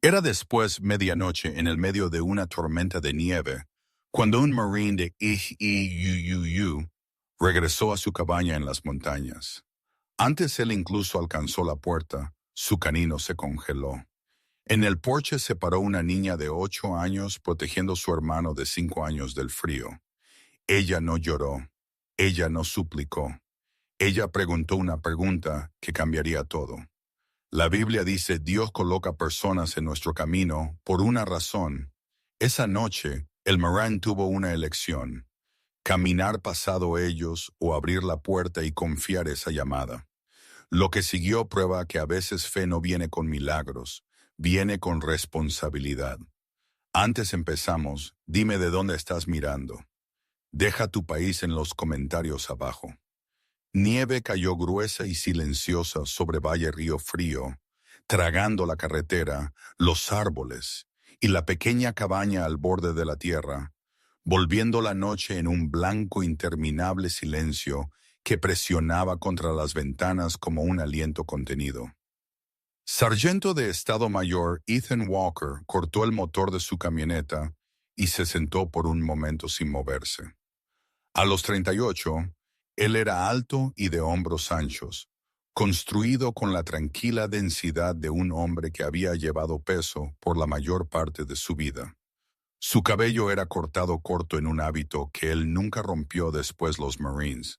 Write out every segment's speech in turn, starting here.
Era después medianoche en el medio de una tormenta de nieve, cuando un marine de IUUU regresó a su cabaña en las montañas. Antes él incluso alcanzó la puerta, su canino se congeló. En el porche se paró una niña de 8 años protegiendo a su hermano de 5 años del frío. Ella no lloró, ella no suplicó, ella preguntó una pregunta que cambiaría todo. La Biblia dice, Dios coloca personas en nuestro camino por una razón. Esa noche, el Marine tuvo una elección: caminar pasado ellos o abrir la puerta y confiar esa llamada. Lo que siguió prueba que a veces fe no viene con milagros, viene con responsabilidad. Antes empezamos, dime de dónde estás mirando. Deja tu país en los comentarios abajo. Nieve cayó gruesa y silenciosa sobre Valle Río Frío, tragando la carretera, los árboles y la pequeña cabaña al borde de la tierra, volviendo la noche en un blanco interminable silencio que presionaba contra las ventanas como un aliento contenido. Sargento de Estado Mayor Ethan Walker cortó el motor de su camioneta y se sentó por un momento sin moverse. A los 38, él era alto y de hombros anchos, construido con la tranquila densidad de un hombre que había llevado peso por la mayor parte de su vida. Su cabello era cortado corto en un hábito que él nunca rompió después los Marines,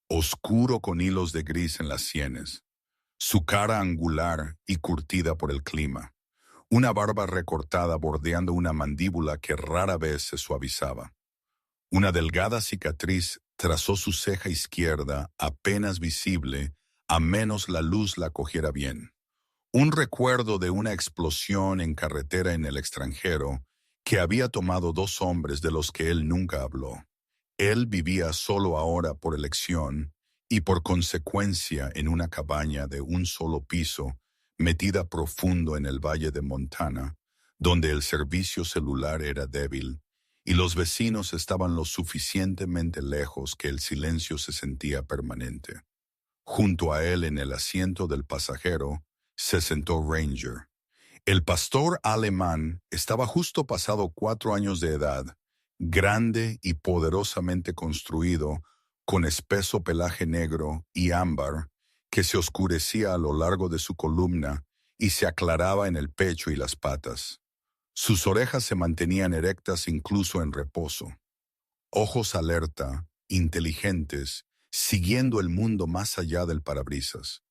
oscuro con hilos de gris en las sienes, su cara angular y curtida por el clima, una barba recortada bordeando una mandíbula que rara vez se suavizaba. Una delgada cicatriz trazó su ceja izquierda, apenas visible, a menos la luz la cogiera bien. Un recuerdo de una explosión en carretera en el extranjero que había tomado dos hombres de los que él nunca habló. Él vivía solo ahora por elección y por consecuencia en una cabaña de un solo piso, metida profundo en el valle de Montana, donde el servicio celular era débil y los vecinos estaban lo suficientemente lejos que el silencio se sentía permanente. Junto a él en el asiento del pasajero se sentó Ranger. El pastor alemán estaba justo pasado 4 años de edad, grande y poderosamente construido, con espeso pelaje negro y ámbar que se oscurecía a lo largo de su columna y se aclaraba en el pecho y las patas. Sus orejas se mantenían erectas incluso en reposo. Ojos alerta, inteligentes, siguiendo el mundo más allá del parabrisas.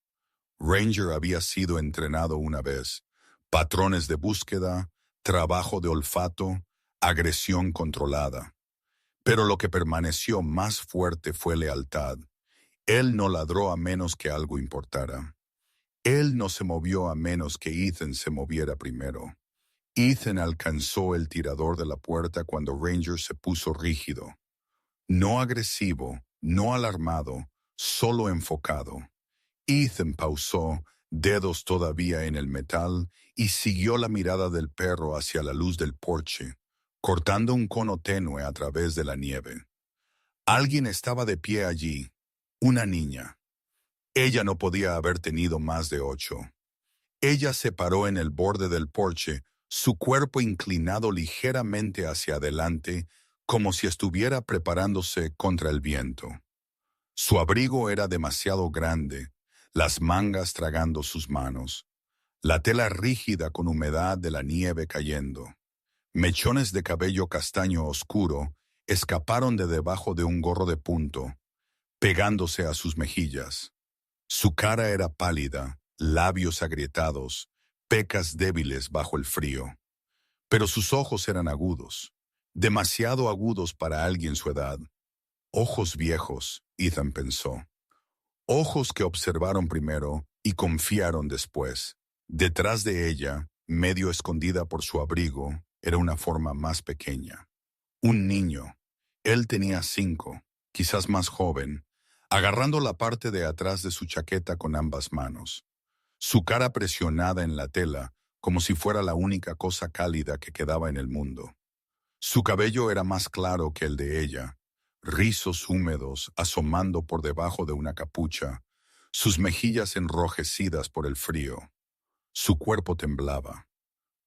Ranger había sido entrenado una vez. Patrones de búsqueda, trabajo de olfato, agresión controlada. Pero lo que permaneció más fuerte fue lealtad. Él no ladró a menos que algo importara. Él no se movió a menos que Ethan se moviera primero. Ethan alcanzó el tirador de la puerta cuando Ranger se puso rígido. No agresivo, no alarmado, solo enfocado. Ethan pausó, dedos todavía en el metal, y siguió la mirada del perro hacia la luz del porche, cortando un cono tenue a través de la nieve. Alguien estaba de pie allí, una niña. Ella no podía haber tenido más de 8. Ella se paró en el borde del porche, su cuerpo inclinado ligeramente hacia adelante, como si estuviera preparándose contra el viento. Su abrigo era demasiado grande, las mangas tragando sus manos, la tela rígida con humedad de la nieve cayendo. Mechones de cabello castaño oscuro escaparon de debajo de un gorro de punto, pegándose a sus mejillas. Su cara era pálida, labios agrietados, pecas débiles bajo el frío. Pero sus ojos eran agudos, demasiado agudos para alguien su edad. Ojos viejos, Ethan pensó. Ojos que observaron primero y confiaron después. Detrás de ella, medio escondida por su abrigo, era una forma más pequeña. Un niño. Él tenía 5, quizás más joven, agarrando la parte de atrás de su chaqueta con ambas manos. Su cara presionada en la tela, como si fuera la única cosa cálida que quedaba en el mundo. Su cabello era más claro que el de ella, rizos húmedos asomando por debajo de una capucha, sus mejillas enrojecidas por el frío. Su cuerpo temblaba.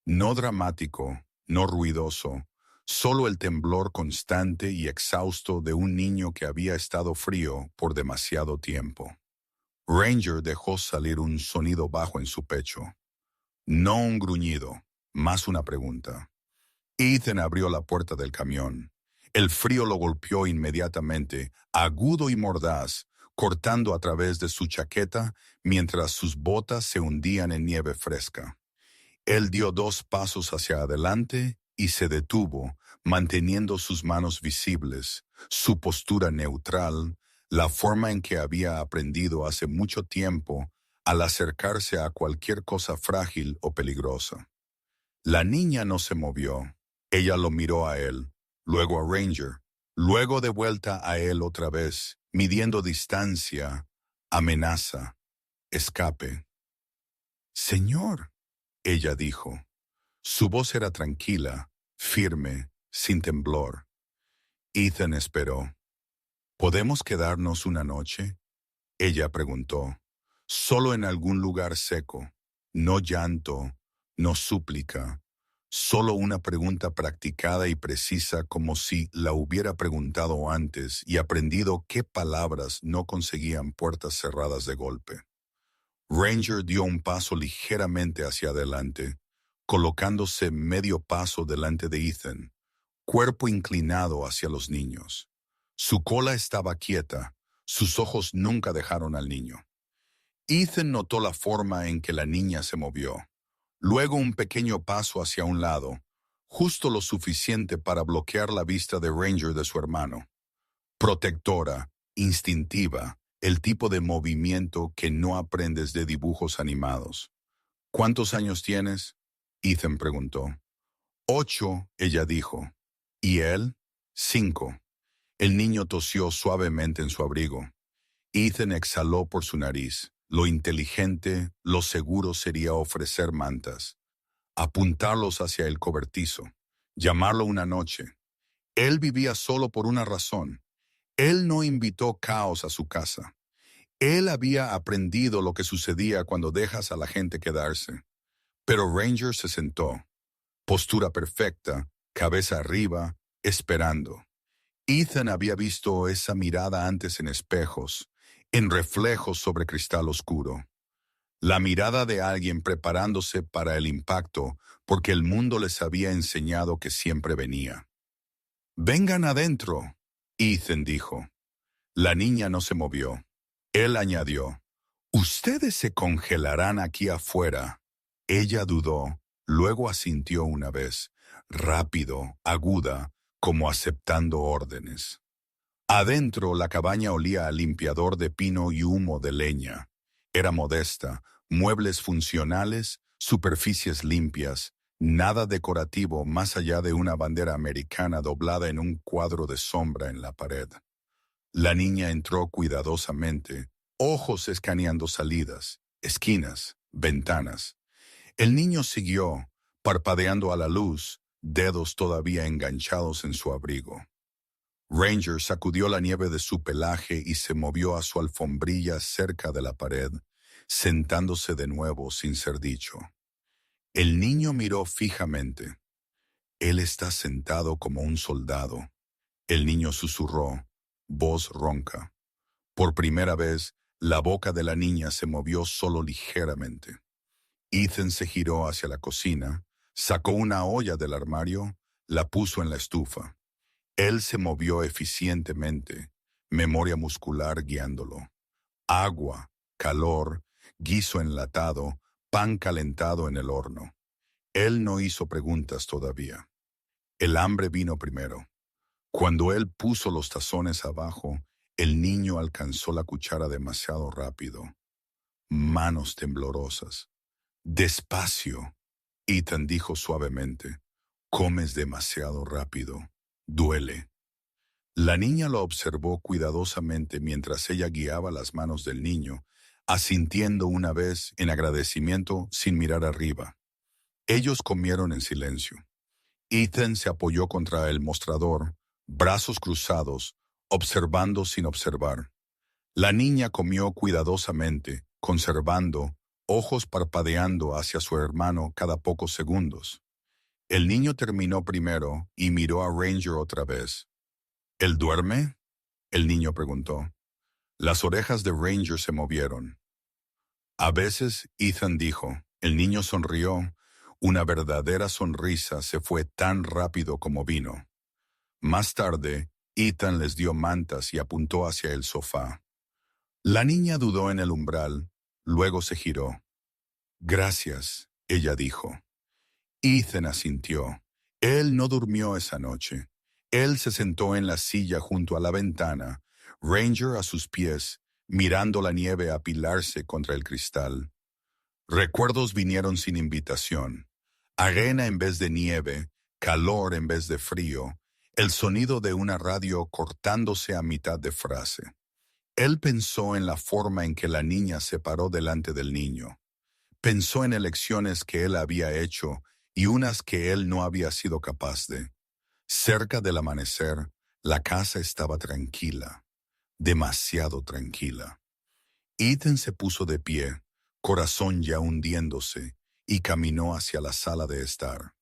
No dramático, no ruidoso, solo el temblor constante y exhausto de un niño que había estado frío por demasiado tiempo. Ranger dejó salir un sonido bajo en su pecho. No un gruñido, más una pregunta. Ethan abrió la puerta del camión. El frío lo golpeó inmediatamente, agudo y mordaz, cortando a través de su chaqueta mientras sus botas se hundían en nieve fresca. Él dio 2 pasos hacia adelante y se detuvo, manteniendo sus manos visibles, su postura neutral, la forma en que había aprendido hace mucho tiempo al acercarse a cualquier cosa frágil o peligrosa. La niña no se movió. Ella lo miró a él, luego a Ranger, luego de vuelta a él otra vez, midiendo distancia, amenaza, escape. Señor, ella dijo. Su voz era tranquila, firme, sin temblor. Ethan esperó. ¿Podemos quedarnos una noche? Ella preguntó. Solo en algún lugar seco. No llanto, no súplica. Solo una pregunta practicada y precisa como si la hubiera preguntado antes y aprendido qué palabras no conseguían puertas cerradas de golpe. Ranger dio un paso ligeramente hacia adelante, colocándose medio paso delante de Ethan, cuerpo inclinado hacia los niños. Su cola estaba quieta, sus ojos nunca dejaron al niño. Ethan notó la forma en que la niña se movió, luego un pequeño paso hacia un lado, justo lo suficiente para bloquear la vista de Ranger de su hermano. Protectora, instintiva, el tipo de movimiento que no aprendes de dibujos animados. ¿Cuántos años tienes? Ethan preguntó. 8, ella dijo. ¿Y él? 5. El niño tosió suavemente en su abrigo. Ethan exhaló por su nariz. Lo inteligente, lo seguro sería ofrecer mantas, apuntarlos hacia el cobertizo, llamarlo una noche. Él vivía solo por una razón. Él no invitó caos a su casa. Él había aprendido lo que sucedía cuando dejas a la gente quedarse. Pero Ranger se sentó, postura perfecta, cabeza arriba, esperando. Ethan había visto esa mirada antes en espejos, en reflejos sobre cristal oscuro. La mirada de alguien preparándose para el impacto porque el mundo les había enseñado que siempre venía. «Vengan adentro», Ethan dijo. La niña no se movió. Él añadió, «Ustedes se congelarán aquí afuera». Ella dudó, luego asintió una vez, rápido, aguda, como aceptando órdenes. Adentro la cabaña olía a limpiador de pino y humo de leña. Era modesta, muebles funcionales, superficies limpias, nada decorativo más allá de una bandera americana doblada en un cuadro de sombra en la pared. La niña entró cuidadosamente, ojos escaneando salidas, esquinas, ventanas. El niño siguió, parpadeando a la luz, dedos todavía enganchados en su abrigo. Ranger sacudió la nieve de su pelaje y se movió a su alfombrilla cerca de la pared, sentándose de nuevo sin ser dicho. El niño miró fijamente. Él está sentado como un soldado. El niño susurró, voz ronca. Por primera vez, la boca de la niña se movió solo ligeramente. Ethan se giró hacia la cocina, sacó una olla del armario, la puso en la estufa. Él se movió eficientemente, memoria muscular guiándolo. Agua, calor, guiso enlatado, pan calentado en el horno. Él no hizo preguntas todavía. El hambre vino primero. Cuando él puso los tazones abajo, el niño alcanzó la cuchara demasiado rápido. Manos temblorosas. «Despacio», Ethan dijo suavemente. «Comes demasiado rápido. Duele». La niña lo observó cuidadosamente mientras ella guiaba las manos del niño, asintiendo una vez en agradecimiento sin mirar arriba. Ellos comieron en silencio. Ethan se apoyó contra el mostrador, brazos cruzados, observando sin observar. La niña comió cuidadosamente, conservando, ojos parpadeando hacia su hermano cada pocos segundos. El niño terminó primero y miró a Ranger otra vez. ¿Él duerme?, el niño preguntó. Las orejas de Ranger se movieron. A veces, Ethan dijo. El niño sonrió. Una verdadera sonrisa se fue tan rápido como vino. Más tarde, Ethan les dio mantas y apuntó hacia el sofá. La niña dudó en el umbral, luego se giró. Gracias, ella dijo. Ethan asintió. Él no durmió esa noche. Él se sentó en la silla junto a la ventana, Ranger a sus pies, mirando la nieve apilarse contra el cristal. Recuerdos vinieron sin invitación. Arena en vez de nieve, calor en vez de frío, el sonido de una radio cortándose a mitad de frase. Él pensó en la forma en que la niña se paró delante del niño. Pensó en elecciones que él había hecho y unas que él no había sido capaz de. Cerca del amanecer, la casa estaba tranquila, demasiado tranquila. Ethan se puso de pie, corazón ya hundiéndose, y caminó hacia la sala de estar.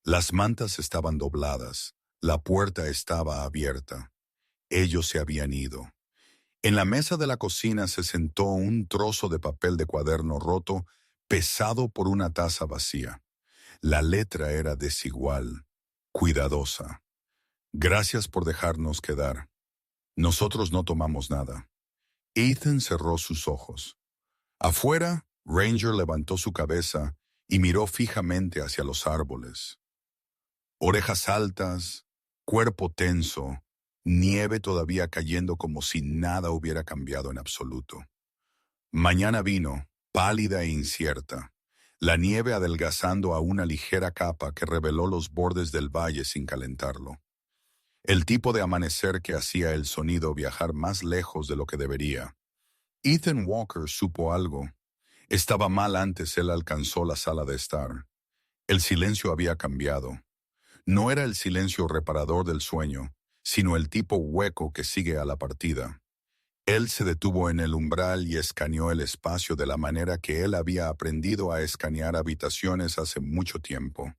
Las mantas estaban dobladas, la puerta estaba abierta. Ellos se habían ido. En la mesa de la cocina se sentó un trozo de papel de cuaderno roto, pesado por una taza vacía. La letra era desigual, cuidadosa. Gracias por dejarnos quedar. Nosotros no tomamos nada. Ethan cerró sus ojos. Afuera, Ranger levantó su cabeza y miró fijamente hacia los árboles. Orejas altas, cuerpo tenso, nieve todavía cayendo como si nada hubiera cambiado en absoluto. Mañana vino, pálida e incierta, la nieve adelgazando a una ligera capa que reveló los bordes del valle sin calentarlo. El tipo de amanecer que hacía el sonido viajar más lejos de lo que debería. Ethan Walker supo algo. Estaba mal antes él alcanzó la sala de estar. El silencio había cambiado. No era el silencio reparador del sueño, sino el tipo hueco que sigue a la partida. Él se detuvo en el umbral y escaneó el espacio de la manera que él había aprendido a escanear habitaciones hace mucho tiempo.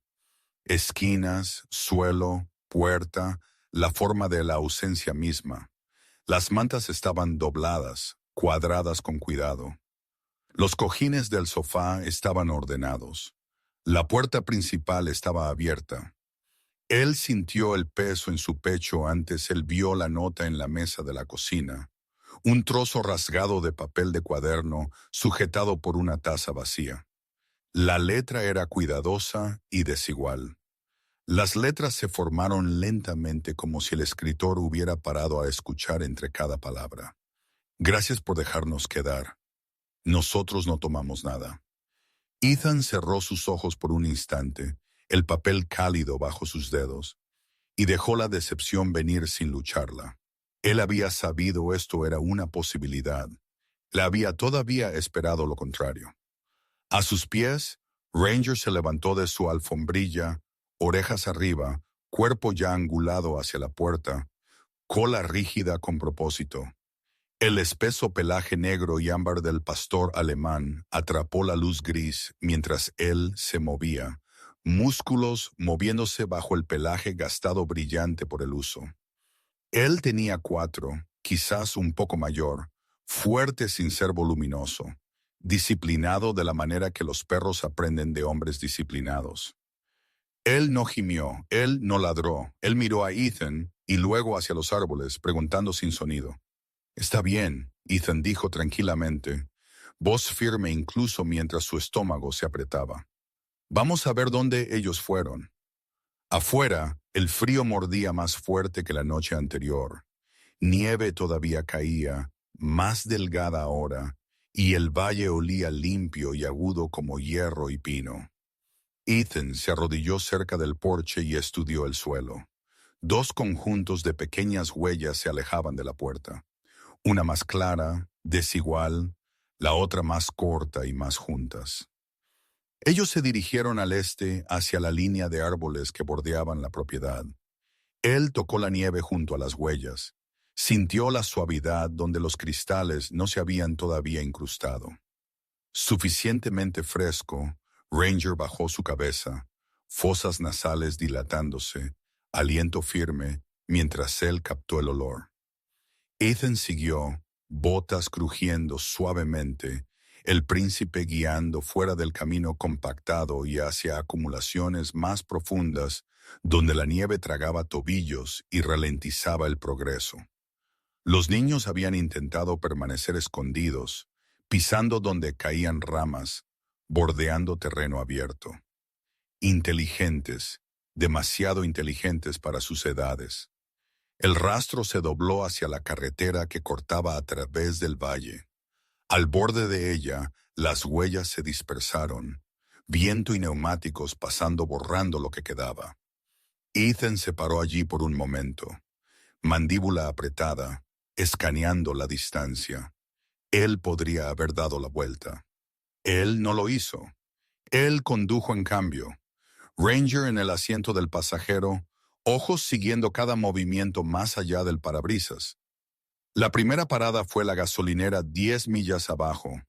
Esquinas, suelo, puerta, la forma de la ausencia misma. Las mantas estaban dobladas, cuadradas con cuidado. Los cojines del sofá estaban ordenados. La puerta principal estaba abierta. Él sintió el peso en su pecho antes él vio la nota en la mesa de la cocina. Un trozo rasgado de papel de cuaderno sujetado por una taza vacía. La letra era cuidadosa y desigual. Las letras se formaron lentamente como si el escritor hubiera parado a escuchar entre cada palabra. Gracias por dejarnos quedar. Nosotros no tomamos nada. Ethan cerró sus ojos por un instante, el papel cálido bajo sus dedos, y dejó la decepción venir sin lucharla. Él había sabido esto era una posibilidad. Le había todavía esperado lo contrario. A sus pies, Ranger se levantó de su alfombrilla, orejas arriba, cuerpo ya angulado hacia la puerta, cola rígida con propósito. El espeso pelaje negro y ámbar del pastor alemán atrapó la luz gris mientras él se movía, músculos moviéndose bajo el pelaje gastado brillante por el uso. Él tenía 4, quizás un poco mayor, fuerte sin ser voluminoso, disciplinado de la manera que los perros aprenden de hombres disciplinados. Él no gimió, él no ladró, él miró a Ethan y luego hacia los árboles, preguntando sin sonido. «Está bien», Ethan dijo tranquilamente, voz firme incluso mientras su estómago se apretaba. «Vamos a ver dónde ellos fueron». Afuera, el frío mordía más fuerte que la noche anterior. Nieve todavía caía, más delgada ahora, y el valle olía limpio y agudo como hierro y pino. Ethan se arrodilló cerca del porche y estudió el suelo. 2 conjuntos de pequeñas huellas se alejaban de la puerta. Una más clara, desigual, la otra más corta y más juntas. Ellos se dirigieron al este hacia la línea de árboles que bordeaban la propiedad. Él tocó la nieve junto a las huellas. Sintió la suavidad donde los cristales no se habían todavía incrustado. Suficientemente fresco, Ranger bajó su cabeza, fosas nasales dilatándose, aliento firme, mientras él captó el olor. Ethan siguió, botas crujiendo suavemente, el príncipe guiando fuera del camino compactado y hacia acumulaciones más profundas, donde la nieve tragaba tobillos y ralentizaba el progreso. Los niños habían intentado permanecer escondidos, pisando donde caían ramas, bordeando terreno abierto. Inteligentes, demasiado inteligentes para sus edades. El rastro se dobló hacia la carretera que cortaba a través del valle. Al borde de ella, las huellas se dispersaron, viento y neumáticos pasando borrando lo que quedaba. Ethan se paró allí por un momento, mandíbula apretada, escaneando la distancia. Él podría haber dado la vuelta. Él no lo hizo. Él condujo en cambio. Ranger en el asiento del pasajero, ojos siguiendo cada movimiento más allá del parabrisas. La primera parada fue la gasolinera 10 millas abajo.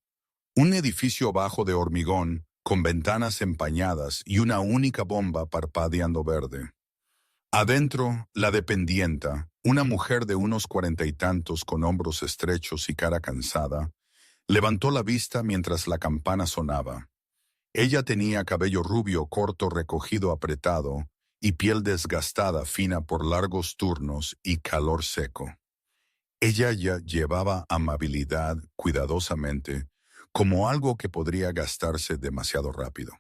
Un edificio bajo de hormigón, con ventanas empañadas y una única bomba parpadeando verde. Adentro, la dependienta, una mujer de unos 40 y tantos con hombros estrechos y cara cansada, levantó la vista mientras la campana sonaba. Ella tenía cabello rubio corto recogido apretado y piel desgastada fina por largos turnos y calor seco. Ella ya llevaba amabilidad cuidadosamente, como algo que podría gastarse demasiado rápido.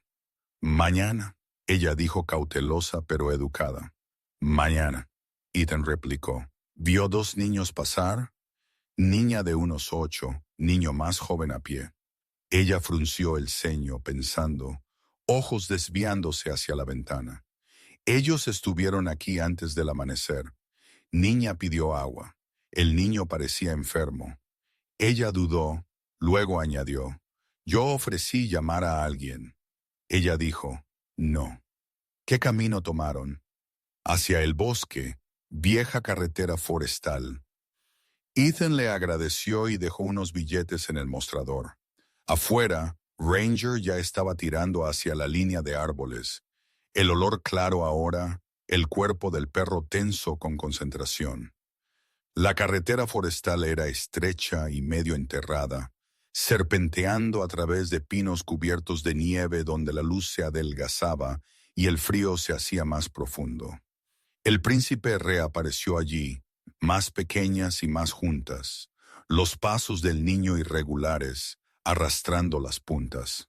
Mañana, ella dijo cautelosa pero educada. Mañana, Ethan replicó. Vio dos niños pasar, niña de unos 8, niño más joven a pie. Ella frunció el ceño pensando, ojos desviándose hacia la ventana. Ellos estuvieron aquí antes del amanecer. Niña pidió agua. El niño parecía enfermo. Ella dudó, luego añadió, yo ofrecí llamar a alguien. Ella dijo, no. ¿Qué camino tomaron? Hacia el bosque, vieja carretera forestal. Ethan le agradeció y dejó unos billetes en el mostrador. Afuera, Ranger ya estaba tirando hacia la línea de árboles. El olor claro ahora, el cuerpo del perro tenso con concentración. La carretera forestal era estrecha y medio enterrada, serpenteando a través de pinos cubiertos de nieve donde la luz se adelgazaba y el frío se hacía más profundo. El príncipe reapareció allí, más pequeñas y más juntas, los pasos del niño irregulares, arrastrando las puntas.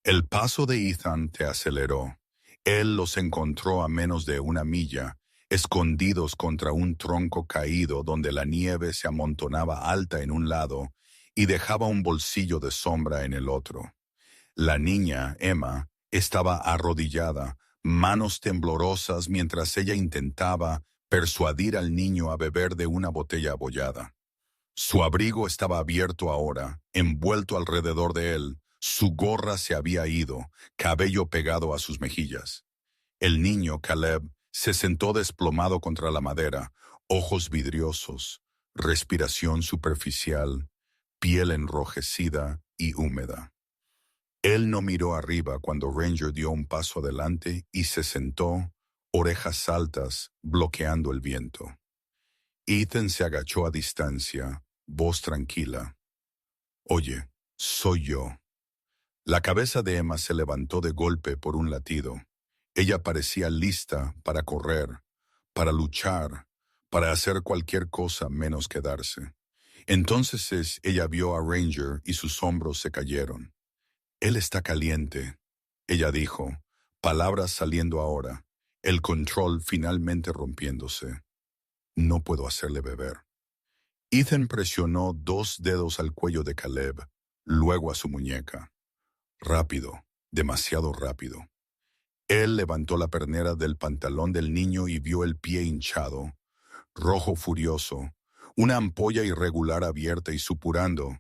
El paso de Ethan te aceleró. Él los encontró a menos de 1 milla, escondidos contra un tronco caído donde la nieve se amontonaba alta en un lado y dejaba un bolsillo de sombra en el otro. La niña, Emma, estaba arrodillada, manos temblorosas mientras ella intentaba persuadir al niño a beber de una botella abollada. Su abrigo estaba abierto ahora, envuelto alrededor de él, su gorra se había ido, cabello pegado a sus mejillas. El niño, Caleb, se sentó desplomado contra la madera, ojos vidriosos, respiración superficial, piel enrojecida y húmeda. Él no miró arriba cuando Ranger dio un paso adelante y se sentó, orejas altas, bloqueando el viento. Ethan se agachó a distancia, voz tranquila. Oye, soy yo. La cabeza de Emma se levantó de golpe por un latido. Ella parecía lista para correr, para luchar, para hacer cualquier cosa menos quedarse. Entonces ella vio a Ranger y sus hombros se cayeron. Él está caliente, ella dijo, palabras saliendo ahora, el control finalmente rompiéndose. No puedo hacerle beber. Ethan presionó 2 dedos al cuello de Caleb, luego a su muñeca. Rápido, demasiado rápido. Él levantó la pernera del pantalón del niño y vio el pie hinchado, rojo furioso, una ampolla irregular abierta y supurando,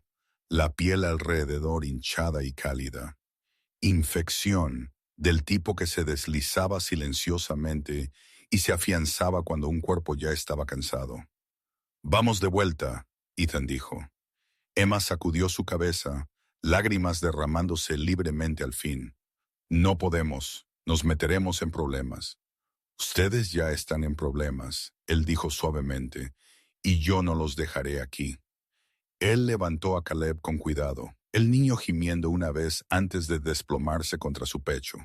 la piel alrededor hinchada y cálida. Infección, del tipo que se deslizaba silenciosamente y se afianzaba cuando un cuerpo ya estaba cansado. Vamos de vuelta, Ethan dijo. Emma sacudió su cabeza, lágrimas derramándose libremente al fin. No podemos, nos meteremos en problemas. Ustedes ya están en problemas, él dijo suavemente, y yo no los dejaré aquí. Él levantó a Caleb con cuidado, el niño gimiendo una vez antes de desplomarse contra su pecho.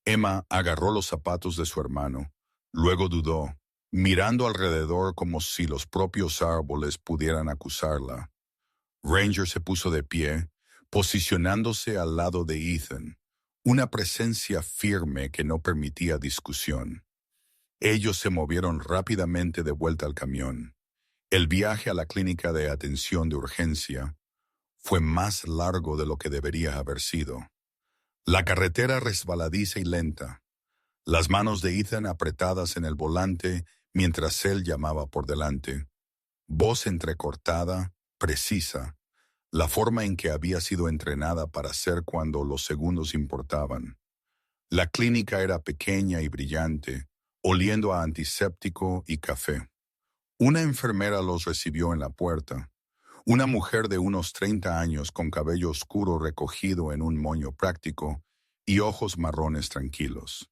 Emma agarró los zapatos de su hermano, luego dudó, mirando alrededor como si los propios árboles pudieran acusarla. Ranger se puso de pie, posicionándose al lado de Ethan, una presencia firme que no permitía discusión. Ellos se movieron rápidamente de vuelta al camión. El viaje a la clínica de atención de urgencia fue más largo de lo que debería haber sido. La carretera resbaladiza y lenta, las manos de Ethan apretadas en el volante mientras él llamaba por delante. Voz entrecortada, precisa, la forma en que había sido entrenada para hacer cuando los segundos importaban. La clínica era pequeña y brillante, oliendo a antiséptico y café. Una enfermera los recibió en la puerta. Una mujer de unos 30 años con cabello oscuro recogido en un moño práctico y ojos marrones tranquilos.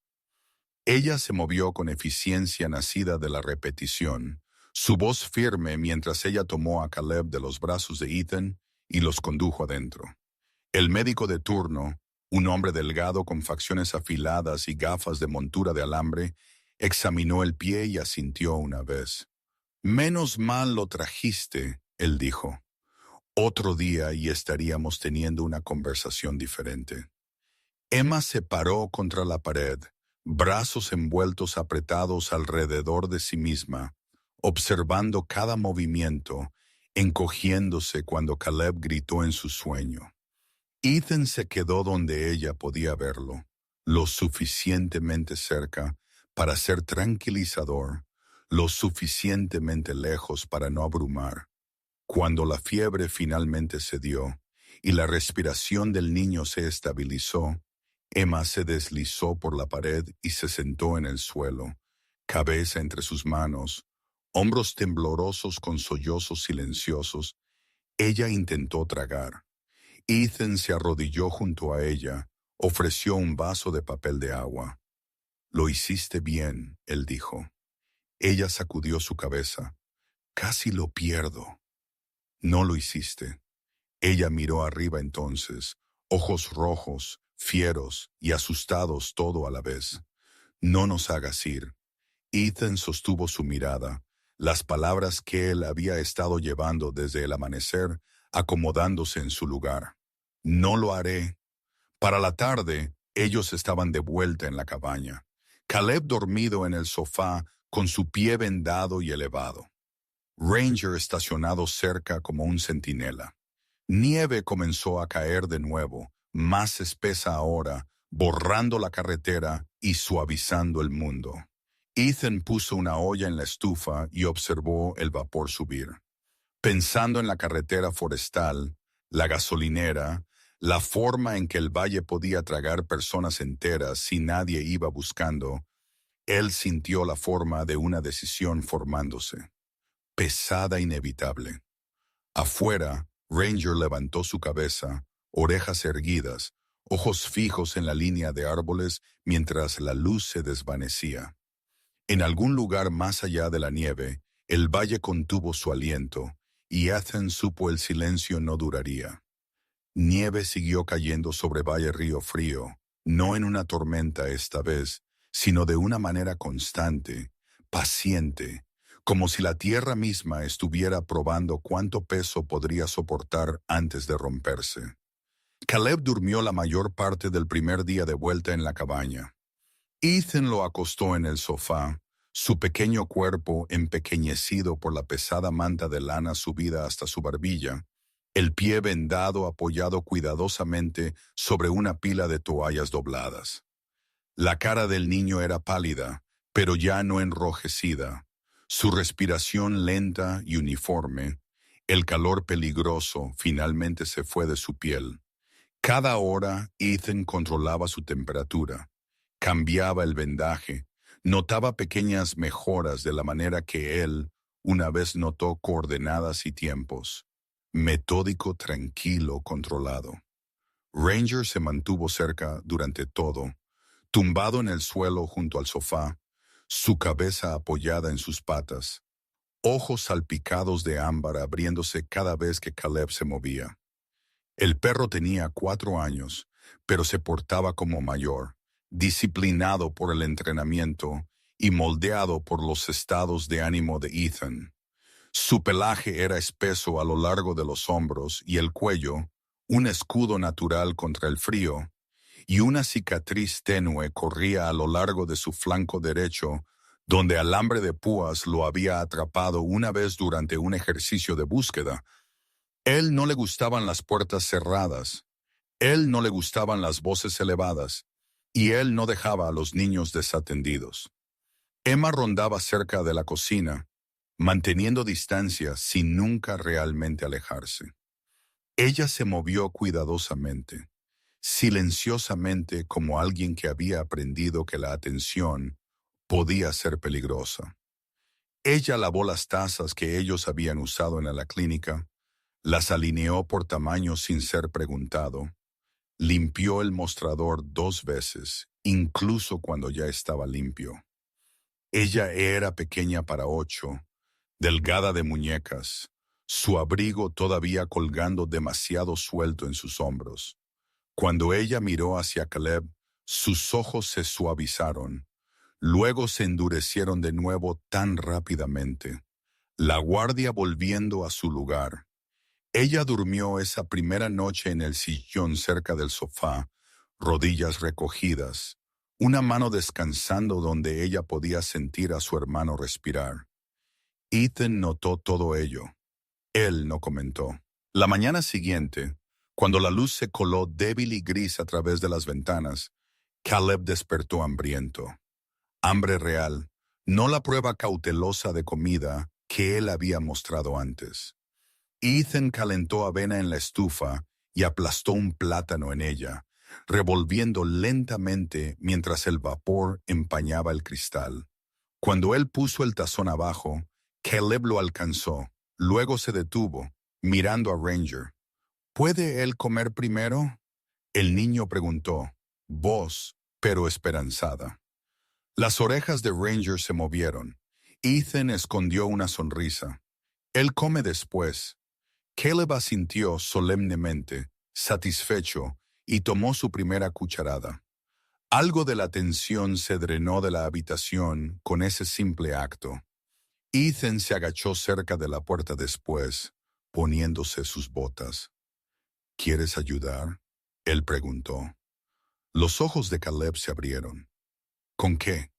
Ella se movió con eficiencia nacida de la repetición, su voz firme mientras ella tomó a Caleb de los brazos de Ethan y los condujo adentro. El médico de turno, un hombre delgado con facciones afiladas y gafas de montura de alambre, examinó el pie y asintió una vez. «Menos mal lo trajiste», él dijo. «Otro día y estaríamos teniendo una conversación diferente». Emma se paró contra la pared, brazos envueltos apretados alrededor de sí misma, observando cada movimiento, encogiéndose cuando Caleb gritó en su sueño. Ethan se quedó donde ella podía verlo, lo suficientemente cerca para ser tranquilizador, lo suficientemente lejos para no abrumar. Cuando la fiebre finalmente cedió y la respiración del niño se estabilizó, Emma se deslizó por la pared y se sentó en el suelo, cabeza entre sus manos, hombros temblorosos con sollozos silenciosos. Ella intentó tragar. Ethan se arrodilló junto a ella, ofreció un vaso de papel de agua. «Lo hiciste bien», él dijo. Ella sacudió su cabeza. «Casi lo pierdo». «No lo hiciste». Ella miró arriba entonces, ojos rojos, fieros y asustados todo a la vez. «No nos hagas ir». Ethan sostuvo su mirada, las palabras que él había estado llevando desde el amanecer, acomodándose en su lugar. «No lo haré». Para la tarde, ellos estaban de vuelta en la cabaña. Caleb dormido en el sofá, con su pie vendado y elevado. Ranger estacionado cerca como un centinela. Nieve comenzó a caer de nuevo, más espesa ahora, borrando la carretera y suavizando el mundo. Ethan puso una olla en la estufa y observó el vapor subir. Pensando en la carretera forestal, la gasolinera, la forma en que el valle podía tragar personas enteras si nadie iba buscando, él sintió la forma de una decisión formándose. Pesada, inevitable. Afuera, Ranger levantó su cabeza, orejas erguidas, ojos fijos en la línea de árboles mientras la luz se desvanecía. En algún lugar más allá de la nieve, el valle contuvo su aliento, y Ethan supo el silencio no duraría. Nieve siguió cayendo sobre Valle Río Frío, no en una tormenta esta vez, sino de una manera constante, paciente, como si la tierra misma estuviera probando cuánto peso podría soportar antes de romperse. Caleb durmió la mayor parte del primer día de vuelta en la cabaña. Ethan lo acostó en el sofá, su pequeño cuerpo empequeñecido por la pesada manta de lana subida hasta su barbilla, el pie vendado apoyado cuidadosamente sobre una pila de toallas dobladas. La cara del niño era pálida, pero ya no enrojecida, su respiración lenta y uniforme. El calor peligroso finalmente se fue de su piel. Cada hora Ethan controlaba su temperatura, cambiaba el vendaje, notaba pequeñas mejoras de la manera que él una vez notó coordenadas y tiempos. metódico, tranquilo, controlado. Ranger se mantuvo cerca durante todo, tumbado en el suelo junto al sofá, su cabeza apoyada en sus patas, ojos salpicados de ámbar abriéndose cada vez que Caleb se movía. El perro tenía 4 años, pero se portaba como mayor, disciplinado por el entrenamiento y moldeado por los estados de ánimo de Ethan. Su pelaje era espeso a lo largo de los hombros y el cuello, un escudo natural contra el frío, y una cicatriz tenue corría a lo largo de su flanco derecho, donde alambre de púas lo había atrapado una vez durante un ejercicio de búsqueda. Él no le gustaban las puertas cerradas, él no le gustaban las voces elevadas, y él no dejaba a los niños desatendidos. Emma rondaba cerca de la cocina, manteniendo distancia sin nunca realmente alejarse. Ella se movió cuidadosamente, silenciosamente como alguien que había aprendido que la atención podía ser peligrosa. Ella lavó las tazas que ellos habían usado en la clínica, las alineó por tamaño sin ser preguntado, limpió el mostrador 2 veces, incluso cuando ya estaba limpio. Ella era pequeña para 8, delgada de muñecas, su abrigo todavía colgando demasiado suelto en sus hombros. Cuando ella miró hacia Caleb, sus ojos se suavizaron, luego se endurecieron de nuevo tan rápidamente, la guardia volviendo a su lugar. Ella durmió esa primera noche en el sillón cerca del sofá, rodillas recogidas, una mano descansando donde ella podía sentir a su hermano respirar. Ethan notó todo ello. Él no comentó. La mañana siguiente, cuando la luz se coló débil y gris a través de las ventanas, Caleb despertó hambriento. Hambre real, no la prueba cautelosa de comida que él había mostrado antes. Ethan calentó avena en la estufa y aplastó un plátano en ella, revolviendo lentamente mientras el vapor empañaba el cristal. Cuando él puso el tazón abajo, Caleb lo alcanzó, luego se detuvo, mirando a Ranger. ¿Puede él comer primero? El niño preguntó, voz, pero esperanzada. Las orejas de Ranger se movieron. Ethan escondió una sonrisa. Él come después. Caleb asintió solemnemente, satisfecho, y tomó su primera cucharada. Algo de la tensión se drenó de la habitación con ese simple acto. Ethan se agachó cerca de la puerta después, poniéndose sus botas. ¿Quieres ayudar? Él preguntó. Los ojos de Caleb se abrieron. ¿Con qué?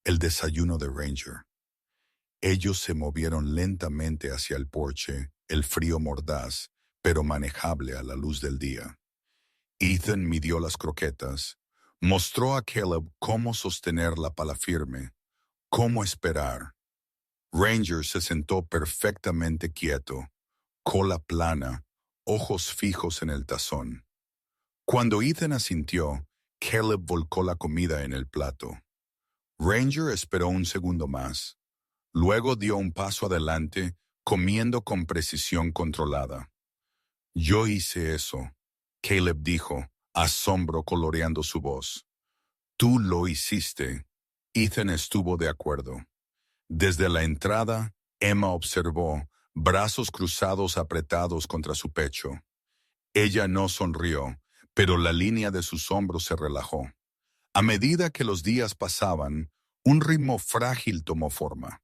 El desayuno de Ranger. Ellos se movieron lentamente hacia el porche, el frío mordaz, pero manejable a la luz del día. Ethan midió las croquetas, mostró a Caleb cómo sostener la pala firme, cómo esperar. Ranger se sentó perfectamente quieto, cola plana, ojos fijos en el tazón. Cuando Ethan asintió, Caleb volcó la comida en el plato. Ranger esperó un segundo más. Luego dio un paso adelante, comiendo con precisión controlada. Yo hice eso, Caleb dijo, asombro coloreando su voz. Tú lo hiciste. Ethan estuvo de acuerdo. Desde la entrada, Emma observó, brazos cruzados apretados contra su pecho. Ella no sonrió, pero la línea de sus hombros se relajó. A medida que los días pasaban, un ritmo frágil tomó forma.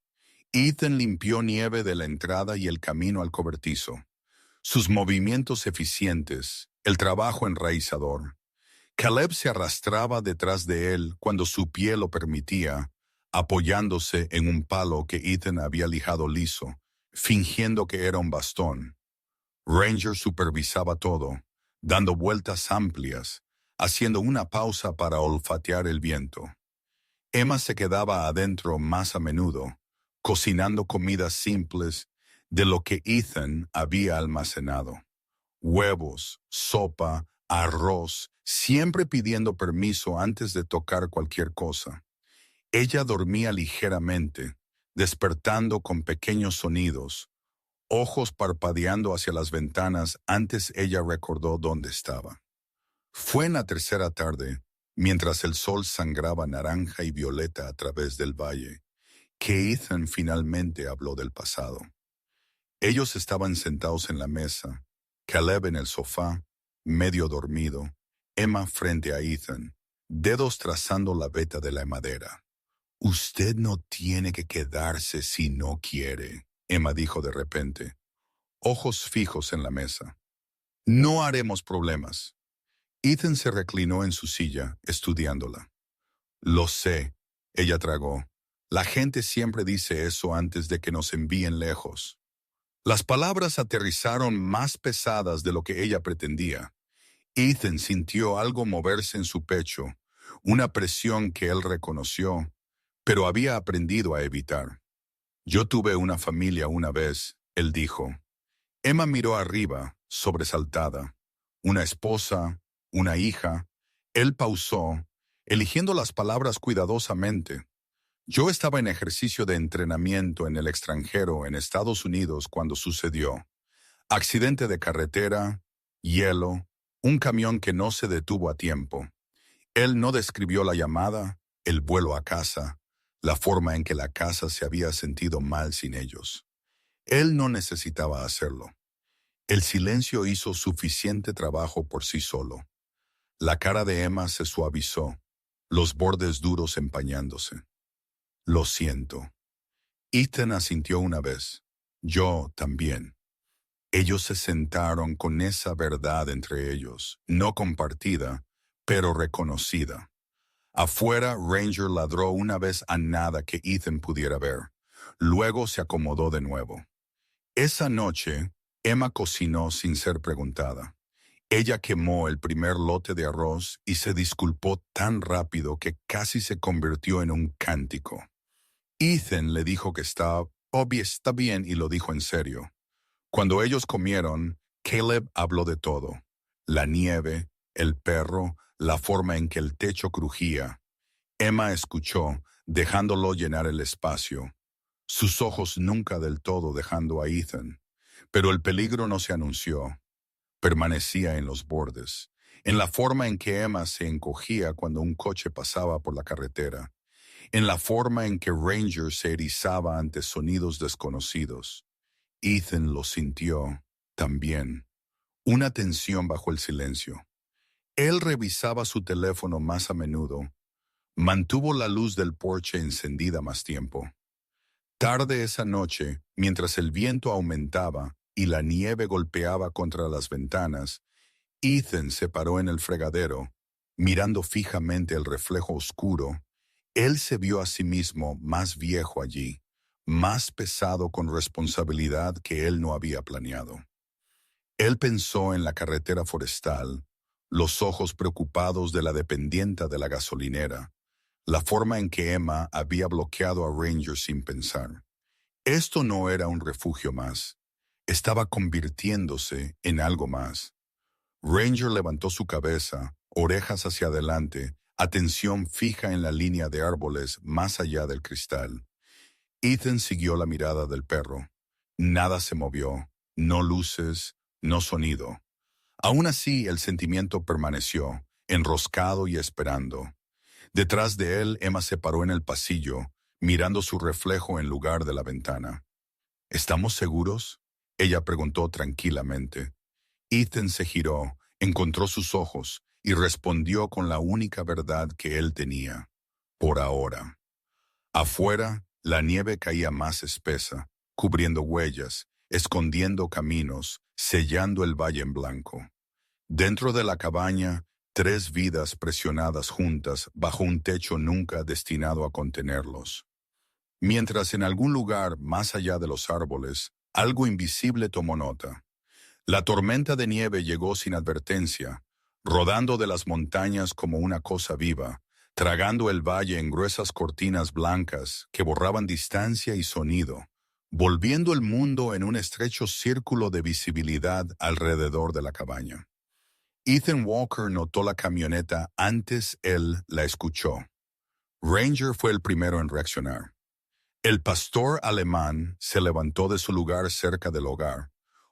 Ethan limpió nieve de la entrada y el camino al cobertizo. Sus movimientos eficientes, el trabajo enraizador. Caleb se arrastraba detrás de él cuando su pie lo permitía, apoyándose en un palo que Ethan había lijado liso, fingiendo que era un bastón. Ranger supervisaba todo, dando vueltas amplias, haciendo una pausa para olfatear el viento. Emma se quedaba adentro más a menudo, cocinando comidas simples de lo que Ethan había almacenado. Huevos, sopa, arroz, siempre pidiendo permiso antes de tocar cualquier cosa. Ella dormía ligeramente, despertando con pequeños sonidos, ojos parpadeando hacia las ventanas antes ella recordó dónde estaba. Fue en la tercera tarde, mientras el sol sangraba naranja y violeta a través del valle, que Ethan finalmente habló del pasado. Ellos estaban sentados en la mesa, Caleb en el sofá, medio dormido, Emma frente a Ethan, dedos trazando la veta de la madera. «Usted no tiene que quedarse si no quiere», Emma dijo de repente, ojos fijos en la mesa. «No haremos problemas». Ethan se reclinó en su silla, estudiándola. «Lo sé», ella tragó. «La gente siempre dice eso antes de que nos envíen lejos». Las palabras aterrizaron más pesadas de lo que ella pretendía. Ethan sintió algo moverse en su pecho, una presión que él reconoció, pero había aprendido a evitar. «Yo tuve una familia una vez», él dijo. Emma miró arriba, sobresaltada. Una esposa, una hija. Él pausó, eligiendo las palabras cuidadosamente. «Yo estaba en ejercicio de entrenamiento en el extranjero en Estados Unidos cuando sucedió. Accidente de carretera, hielo, un camión que no se detuvo a tiempo. Él no describió la llamada, el vuelo a casa, la forma en que la casa se había sentido mal sin ellos. Él no necesitaba hacerlo. El silencio hizo suficiente trabajo por sí solo. La cara de Emma se suavizó, los bordes duros empañándose. «Lo siento». Ethan asintió una vez. «Yo también». Ellos se sentaron con esa verdad entre ellos, no compartida, pero reconocida. Afuera, Ranger ladró una vez a nada que Ethan pudiera ver. Luego se acomodó de nuevo. Esa noche, Emma cocinó sin ser preguntada. Ella quemó el primer lote de arroz y se disculpó tan rápido que casi se convirtió en un cántico. Ethan le dijo que está bien y lo dijo en serio. Cuando ellos comieron, Caleb habló de todo. La nieve, el perro, la forma en que el techo crujía. Emma escuchó, dejándolo llenar el espacio. Sus ojos nunca del todo dejando a Ethan. Pero el peligro no se anunció. Permanecía en los bordes, en la forma en que Emma se encogía cuando un coche pasaba por la carretera, en la forma en que Ranger se erizaba ante sonidos desconocidos. Ethan lo sintió, también, una tensión bajo el silencio. Él revisaba su teléfono más a menudo, mantuvo la luz del porche encendida más tiempo. Tarde esa noche, mientras el viento aumentaba y la nieve golpeaba contra las ventanas, Ethan se paró en el fregadero, mirando fijamente el reflejo oscuro. Él se vio a sí mismo más viejo allí, más pesado con responsabilidad que él no había planeado. Él pensó en la carretera forestal, los ojos preocupados de la dependienta de la gasolinera, la forma en que Emma había bloqueado a Ranger sin pensar. Esto no era un refugio más, estaba convirtiéndose en algo más. Ranger levantó su cabeza, orejas hacia adelante, atención fija en la línea de árboles más allá del cristal. Ethan siguió la mirada del perro. Nada se movió, no luces, no sonido. Aún así, el sentimiento permaneció, enroscado y esperando. Detrás de él, Emma se paró en el pasillo, mirando su reflejo en lugar de la ventana. ¿Estamos seguros?, ella preguntó tranquilamente. Ethan se giró, encontró sus ojos y respondió con la única verdad que él tenía. Por ahora. Afuera, la nieve caía más espesa, cubriendo huellas, escondiendo caminos, sellando el valle en blanco. Dentro de la cabaña, 3 vidas presionadas juntas bajo un techo nunca destinado a contenerlos. Mientras en algún lugar más allá de los árboles, algo invisible tomó nota. La tormenta de nieve llegó sin advertencia, rodando de las montañas como una cosa viva, tragando el valle en gruesas cortinas blancas que borraban distancia y sonido, volviendo el mundo en un estrecho círculo de visibilidad alrededor de la cabaña. Ethan Walker notó la camioneta antes él la escuchó. Ranger fue el primero en reaccionar. El pastor alemán se levantó de su lugar cerca del hogar,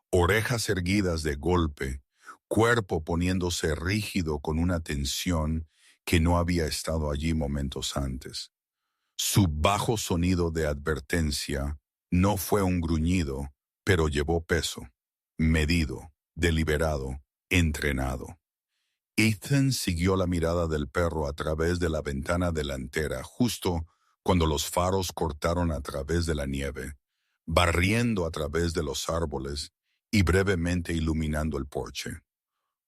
orejas erguidas de golpe, cuerpo poniéndose rígido con una tensión que no había estado allí momentos antes. Su bajo sonido de advertencia no fue un gruñido, pero llevó peso, medido, deliberado, entrenado. Ethan siguió la mirada del perro a través de la ventana delantera justo cuando los faros cortaron a través de la nieve, barriendo a través de los árboles y brevemente iluminando el porche.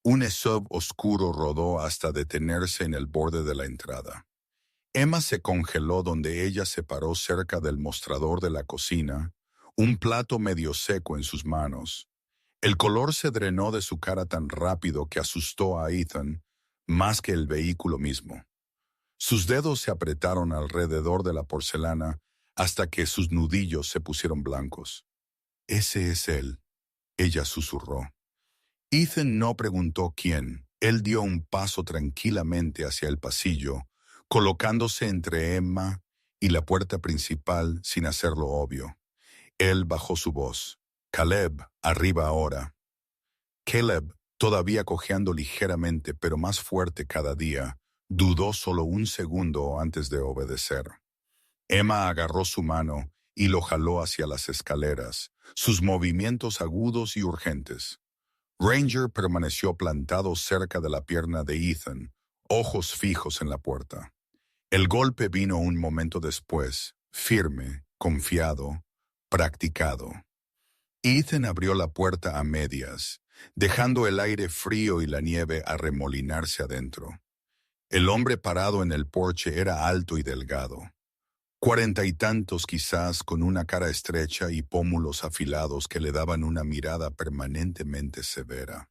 Un SUV oscuro rodó hasta detenerse en el borde de la entrada. Emma se congeló donde ella se paró cerca del mostrador de la cocina, un plato medio seco en sus manos. El color se drenó de su cara tan rápido que asustó a Ethan más que el vehículo mismo. Sus dedos se apretaron alrededor de la porcelana hasta que sus nudillos se pusieron blancos. «Ese es él», ella susurró. Ethan no preguntó quién. Él dio un paso tranquilamente hacia el pasillo, colocándose entre Emma y la puerta principal sin hacerlo obvio. Él bajó su voz. «Caleb, arriba ahora». Caleb, todavía cojeando ligeramente pero más fuerte cada día, dudó solo un segundo antes de obedecer. Emma agarró su mano y lo jaló hacia las escaleras, sus movimientos agudos y urgentes. Ranger permaneció plantado cerca de la pierna de Ethan, ojos fijos en la puerta. El golpe vino un momento después, firme, confiado, practicado. Ethan abrió la puerta a medias, dejando el aire frío y la nieve arremolinarse adentro. El hombre parado en el porche era alto y delgado. 40 y tantos quizás, con una cara estrecha y pómulos afilados que le daban una mirada permanentemente severa.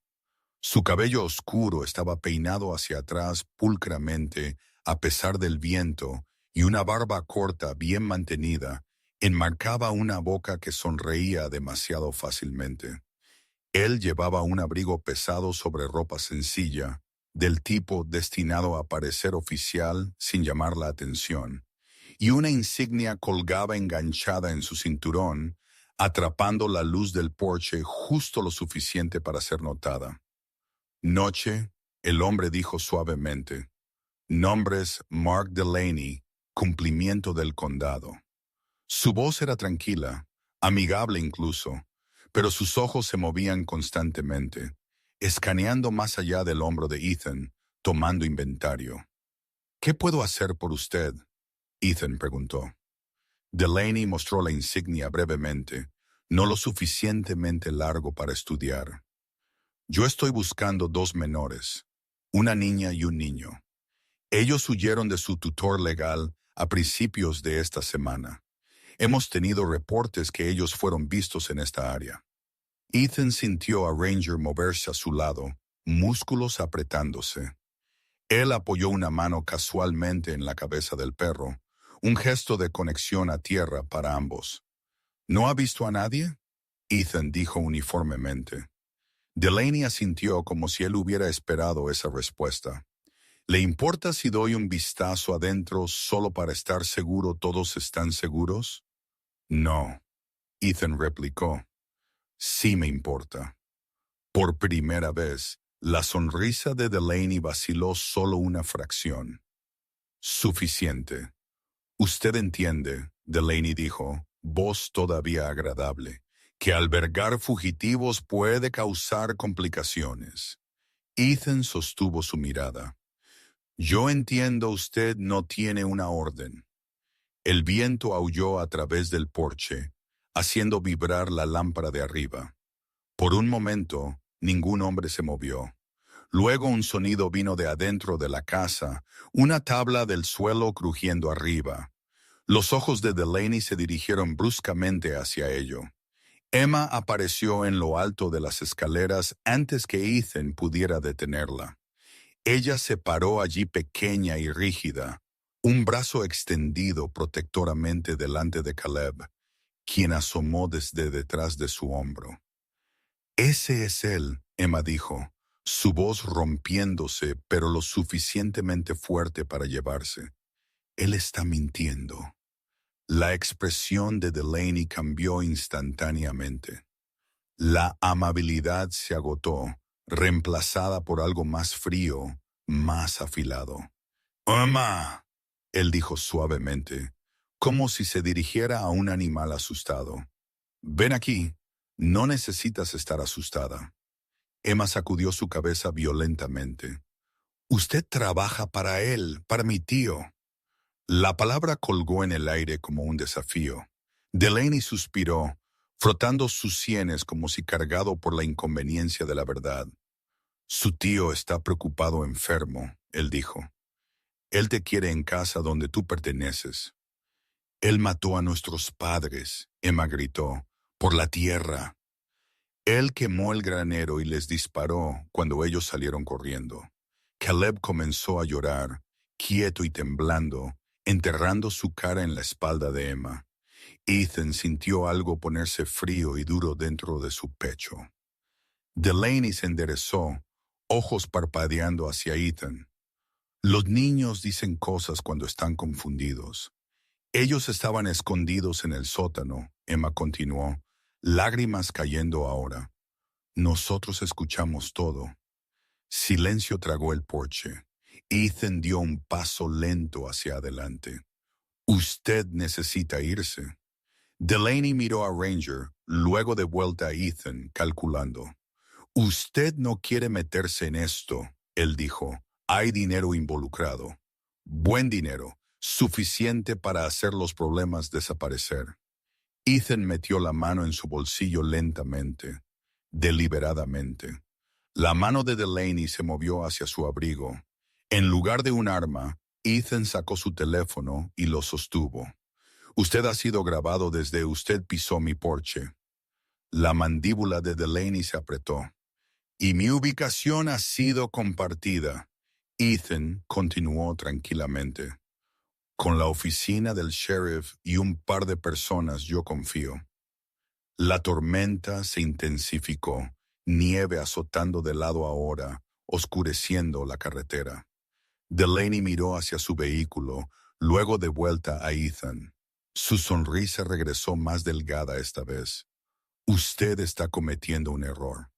Su cabello oscuro estaba peinado hacia atrás pulcramente a pesar del viento y una barba corta bien mantenida enmarcaba una boca que sonreía demasiado fácilmente. Él llevaba un abrigo pesado sobre ropa sencilla, del tipo destinado a parecer oficial sin llamar la atención, y una insignia colgaba enganchada en su cinturón, atrapando la luz del porche justo lo suficiente para ser notada. «Noche», el hombre dijo suavemente. «Nombres Mark Delaney, cumplimiento del condado». Su voz era tranquila, amigable incluso, pero sus ojos se movían constantemente, escaneando más allá del hombro de Ethan, tomando inventario. «¿Qué puedo hacer por usted?», Ethan preguntó. Delaney mostró la insignia brevemente, no lo suficientemente largo para estudiar. «Yo estoy buscando 2 menores, una niña y un niño. Ellos huyeron de su tutor legal a principios de esta semana. Hemos tenido reportes que ellos fueron vistos en esta área». Ethan sintió a Ranger moverse a su lado, músculos apretándose. Él apoyó una mano casualmente en la cabeza del perro, un gesto de conexión a tierra para ambos. «¿No ha visto a nadie?», Ethan dijo uniformemente. Delaney asintió como si él hubiera esperado esa respuesta. «¿Le importa si doy un vistazo adentro solo para estar seguro todos están seguros?» «No», Ethan replicó. «Sí me importa». Por primera vez, la sonrisa de Delaney vaciló solo una fracción. «Suficiente. Usted entiende», Delaney dijo, voz todavía agradable, «que albergar fugitivos puede causar complicaciones». Ethan sostuvo su mirada. «Yo entiendo, usted no tiene una orden». El viento aulló a través del porche, haciendo vibrar la lámpara de arriba. Por un momento, ningún hombre se movió. Luego un sonido vino de adentro de la casa, una tabla del suelo crujiendo arriba. Los ojos de Delaney se dirigieron bruscamente hacia ello. Emma apareció en lo alto de las escaleras antes que Ethan pudiera detenerla. Ella se paró allí pequeña y rígida, un brazo extendido protectoramente delante de Caleb, quien asomó desde detrás de su hombro. «Ese es él», Emma dijo, su voz rompiéndose pero lo suficientemente fuerte para llevarse. «Él está mintiendo». La expresión de Delaney cambió instantáneamente. La amabilidad se agotó, reemplazada por algo más frío, más afilado. «Emma», él dijo suavemente, como si se dirigiera a un animal asustado. «Ven aquí, no necesitas estar asustada». Emma sacudió su cabeza violentamente. «Usted trabaja para él, para mi tío». La palabra colgó en el aire como un desafío. Delaney suspiró, frotando sus sienes como si cargado por la inconveniencia de la verdad. «Su tío está preocupado enfermo», él dijo. «Él te quiere en casa donde tú perteneces». «Él mató a nuestros padres», Emma gritó, «por la tierra». Él quemó el granero y les disparó cuando ellos salieron corriendo. Caleb comenzó a llorar, quieto y temblando, enterrando su cara en la espalda de Emma. Ethan sintió algo ponerse frío y duro dentro de su pecho. Delaney se enderezó, ojos parpadeando hacia Ethan. «Los niños dicen cosas cuando están confundidos». «Ellos estaban escondidos en el sótano», Emma continuó, lágrimas cayendo ahora. «Nosotros escuchamos todo». Silencio tragó el porche. Ethan dio un paso lento hacia adelante. «Usted necesita irse». Delaney miró a Ranger, luego de vuelta a Ethan, calculando. «Usted no quiere meterse en esto», él dijo. «Hay dinero involucrado. Buen dinero, suficiente para hacer los problemas desaparecer». Ethan metió la mano en su bolsillo lentamente, deliberadamente. La mano de Delaney se movió hacia su abrigo. En lugar de un arma, Ethan sacó su teléfono y lo sostuvo. «Usted ha sido grabado desde usted pisó mi porche». La mandíbula de Delaney se apretó. «Y mi ubicación ha sido compartida». Ethan continuó tranquilamente. «Con la oficina del sheriff y un par de personas yo confío». La tormenta se intensificó, nieve azotando de lado ahora, oscureciendo la carretera. Delaney miró hacia su vehículo, luego de vuelta a Ethan. Su sonrisa regresó más delgada esta vez. «Usted está cometiendo un error».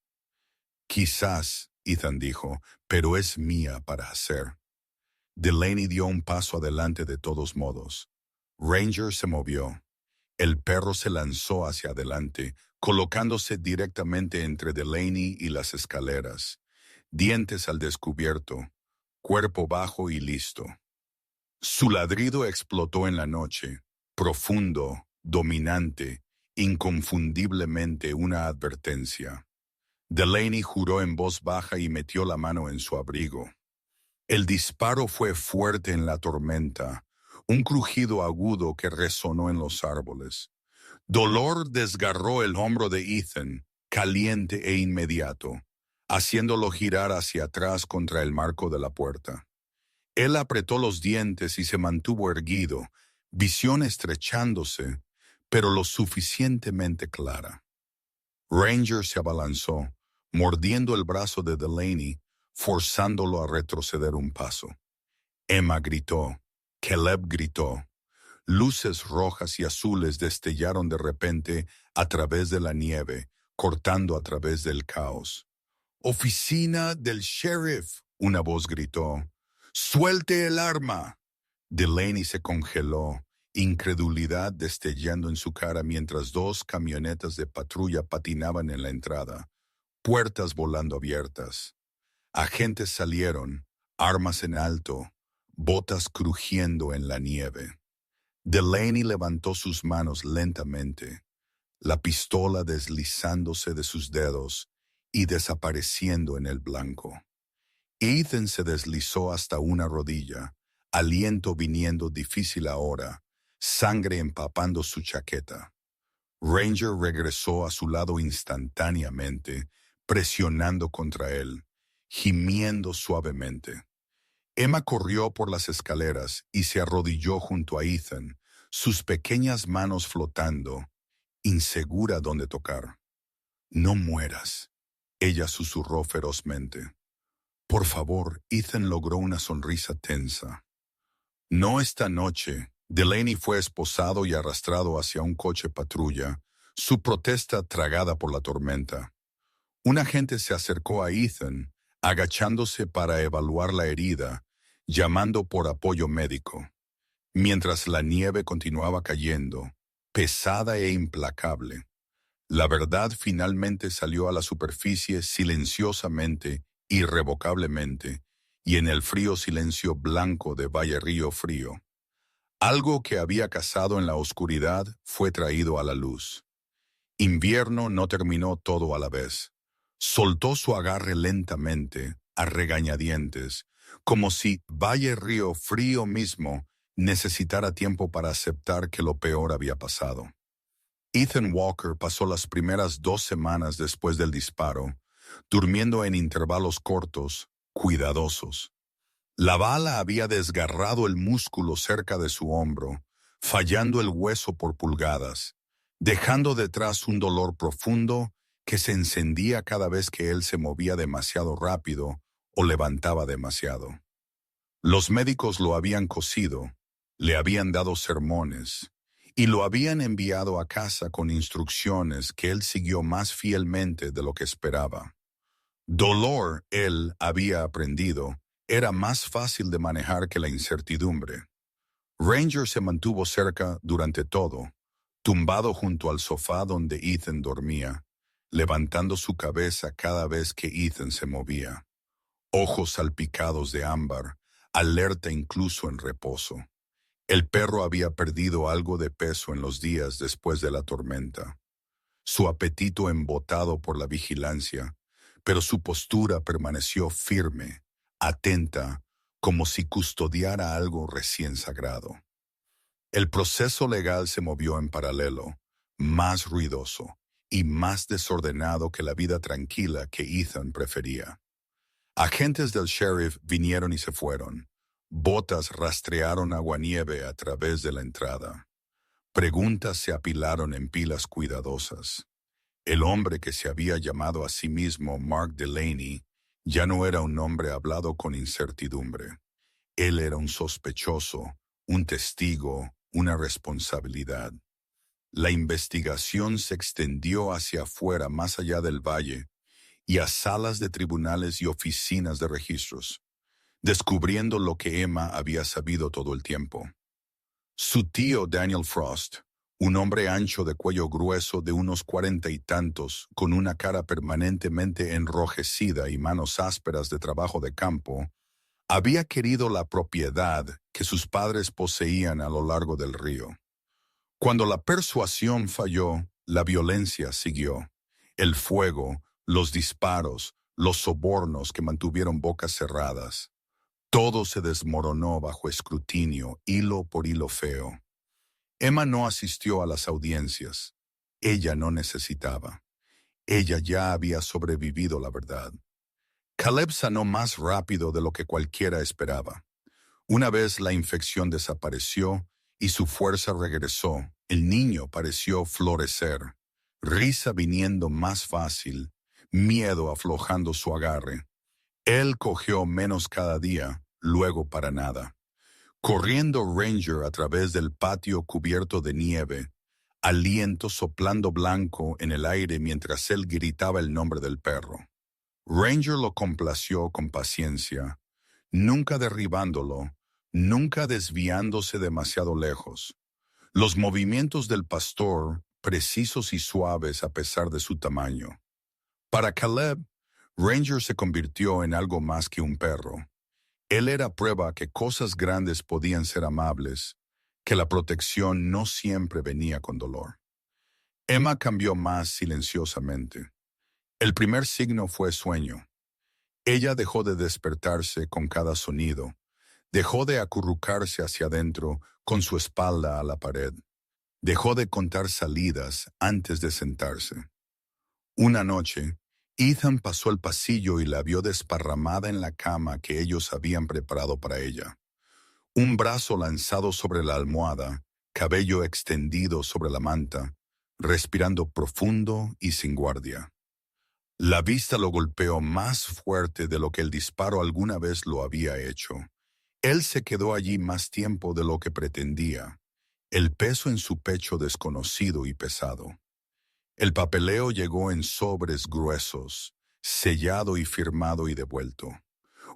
«Quizás», Ethan dijo, «pero es mía para hacer». Delaney dio un paso adelante de todos modos. Ranger se movió. El perro se lanzó hacia adelante, colocándose directamente entre Delaney y las escaleras. Dientes al descubierto, cuerpo bajo y listo. Su ladrido explotó en la noche, profundo, dominante, inconfundiblemente una advertencia. Delaney juró en voz baja y metió la mano en su abrigo. El disparo fue fuerte en la tormenta, un crujido agudo que resonó en los árboles. Dolor desgarró el hombro de Ethan, caliente e inmediato, haciéndolo girar hacia atrás contra el marco de la puerta. Él apretó los dientes y se mantuvo erguido, visión estrechándose, pero lo suficientemente clara. Ranger se abalanzó, mordiendo el brazo de Delaney, forzándolo a retroceder un paso. Emma gritó. Caleb gritó. Luces rojas y azules destellaron de repente a través de la nieve, cortando a través del caos. «¡Oficina del sheriff!», una voz gritó. «¡Suelte el arma!». Delaney se congeló, incredulidad destellando en su cara mientras dos camionetas de patrulla patinaban en la entrada, puertas volando abiertas. Agentes salieron, armas en alto, botas crujiendo en la nieve. Delaney levantó sus manos lentamente, la pistola deslizándose de sus dedos y desapareciendo en el blanco. Ethan se deslizó hasta una rodilla, aliento viniendo difícil ahora, sangre empapando su chaqueta. Ranger regresó a su lado instantáneamente, presionando contra él, gimiendo suavemente. Emma corrió por las escaleras y se arrodilló junto a Ethan, sus pequeñas manos flotando, insegura dónde tocar. «No mueras», ella susurró ferozmente. «Por favor», Ethan logró una sonrisa tensa. «No esta noche», Delaney fue esposado y arrastrado hacia un coche patrulla, su protesta tragada por la tormenta. Un agente se acercó a Ethan, agachándose para evaluar la herida, llamando por apoyo médico. Mientras la nieve continuaba cayendo, pesada e implacable, la verdad finalmente salió a la superficie silenciosamente, irrevocablemente, y en el frío silencio blanco de Valle Río Frío. Algo que había cazado en la oscuridad fue traído a la luz. Invierno no terminó todo a la vez. Soltó su agarre lentamente, a regañadientes, como si Valle Río Frío mismo necesitara tiempo para aceptar que lo peor había pasado. Ethan Walker pasó las primeras 2 semanas después del disparo, durmiendo en intervalos cortos, cuidadosos. La bala había desgarrado el músculo cerca de su hombro, fallando el hueso por pulgadas, dejando detrás un dolor profundo que se encendía cada vez que él se movía demasiado rápido o levantaba demasiado. Los médicos lo habían cosido, le habían dado sermones y lo habían enviado a casa con instrucciones que él siguió más fielmente de lo que esperaba. Dolor, él había aprendido, era más fácil de manejar que la incertidumbre. Ranger se mantuvo cerca durante todo, tumbado junto al sofá donde Ethan dormía, levantando su cabeza cada vez que Ethan se movía. Ojos salpicados de ámbar, alerta incluso en reposo. El perro había perdido algo de peso en los días después de la tormenta. Su apetito embotado por la vigilancia, pero su postura permaneció firme, atenta, como si custodiara algo recién sagrado. El proceso legal se movió en paralelo, más ruidoso y más desordenado que la vida tranquila que Ethan prefería. Agentes del sheriff vinieron y se fueron. Botas rastrearon aguanieve a través de la entrada. Preguntas se apilaron en pilas cuidadosas. El hombre que se había llamado a sí mismo Mark Delaney ya no era un hombre hablado con incertidumbre. Él era un sospechoso, un testigo, una responsabilidad. La investigación se extendió hacia afuera más allá del valle y a salas de tribunales y oficinas de registros, descubriendo lo que Emma había sabido todo el tiempo. Su tío Daniel Frost, un hombre ancho de cuello grueso de unos 40 y tantos, con una cara permanentemente enrojecida y manos ásperas de trabajo de campo, había querido la propiedad que sus padres poseían a lo largo del río. Cuando la persuasión falló, la violencia siguió. El fuego, los disparos, los sobornos que mantuvieron bocas cerradas. Todo se desmoronó bajo escrutinio, hilo por hilo feo. Emma no asistió a las audiencias. Ella no necesitaba. Ella ya había sobrevivido la verdad. Caleb sanó más rápido de lo que cualquiera esperaba. Una vez la infección desapareció y su fuerza regresó, el niño pareció florecer. Risa viniendo más fácil, miedo aflojando su agarre. Él cojeó menos cada día, luego para nada. Corriendo Ranger a través del patio cubierto de nieve, aliento soplando blanco en el aire mientras él gritaba el nombre del perro. Ranger lo complació con paciencia, nunca derribándolo, nunca desviándose demasiado lejos. Los movimientos del pastor, precisos y suaves a pesar de su tamaño. Para Caleb, Ranger se convirtió en algo más que un perro. Él era prueba que cosas grandes podían ser amables, que la protección no siempre venía con dolor. Emma cambió más silenciosamente. El primer signo fue sueño. Ella dejó de despertarse con cada sonido, dejó de acurrucarse hacia adentro con su espalda a la pared, dejó de contar salidas antes de sentarse. Una noche, Ethan pasó el pasillo y la vio desparramada en la cama que ellos habían preparado para ella. Un brazo lanzado sobre la almohada, cabello extendido sobre la manta, respirando profundo y sin guardia. La vista lo golpeó más fuerte de lo que el disparo alguna vez lo había hecho, Él se quedó allí más tiempo de lo que pretendía, el peso en su pecho desconocido y pesado. El papeleo llegó en sobres gruesos, sellado y firmado y devuelto.